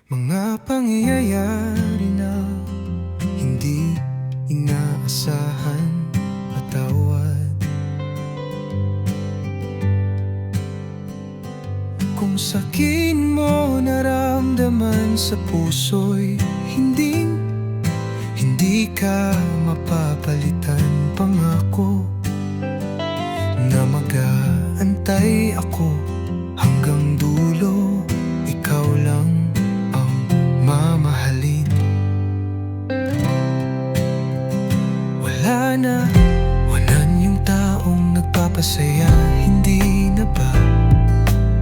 Mga pangyayari na hindi inaasahan, patawad. Kung sakin mo naramdaman sa puso'y hindi ka mapapalitan. Pangako na mag-aantay ako hanggang dulo. Ikaw lang ang mamahalin. Wala na, wanan yung taong nagpapasaya. Hindi na ba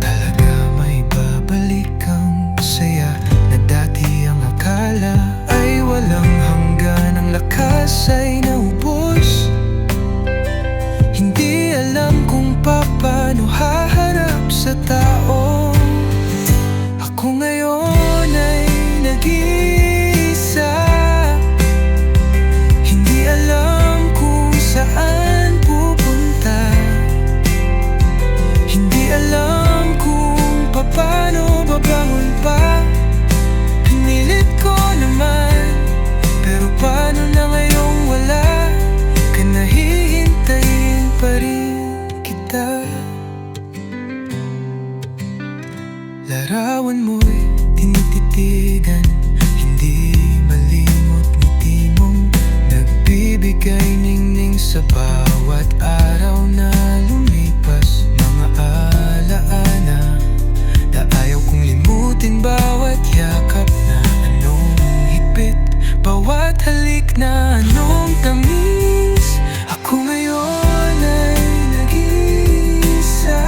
talaga may babalik ang saya na dati? Ang akala ay walang hanggan, ang lakas ay naubos. Hindi alam kung paano haharap sa tao. Ako ngayon ay nag-iisa, hindi alam kung saan pupunta. Hindi alam kung paano babangon pa. Pinilit ko naman, pero paano na ngayong wala ka na? Hihintayin pa rin kita. Larawan mo'y tinititigan, hindi malimot ngiti mong nagbibigay ningning sa bawat araw na lumipas. Mga alaala na ayaw kong limutin, bawat yakap na anong higpit, bawat halik na anong tamis. Ako ngayon ay nag-iisa,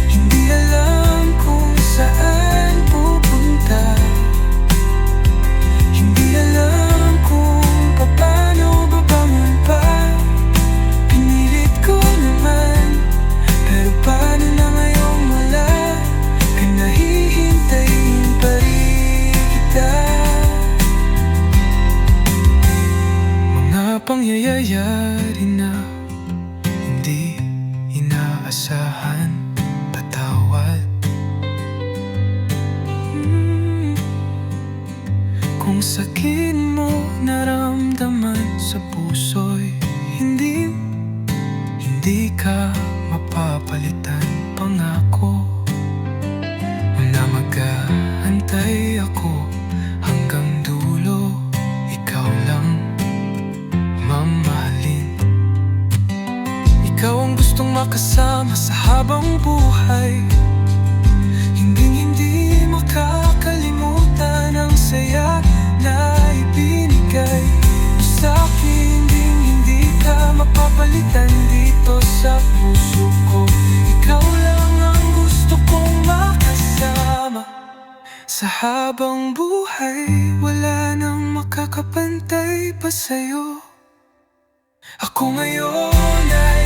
hindi alam kung saan pupunta. Hindi alam kung paano babangon pa. Pinilit ko naman, pero paano na ngayong wala ka na? Hihintayin pa rin kita. Mga pangyayari na hindi inaasahan, patawad. Kung sakin mo naramdaman sa puso'y hindi ka mapapalitan. Pangako na mag-aantay ako hanggang dulo. Ikaw lang mamahalin. Ikaw ang gustong makasama sa habang buhay. Hindi makakalimutan ang saya na ibinigay mo sa'kin. Hindi ka mapapalitan dito sa puso ko. Ikaw lang ang gusto kong makasama sa habang buhay. Wala nang makakapantay pa sa'yo. Ako ngayon ay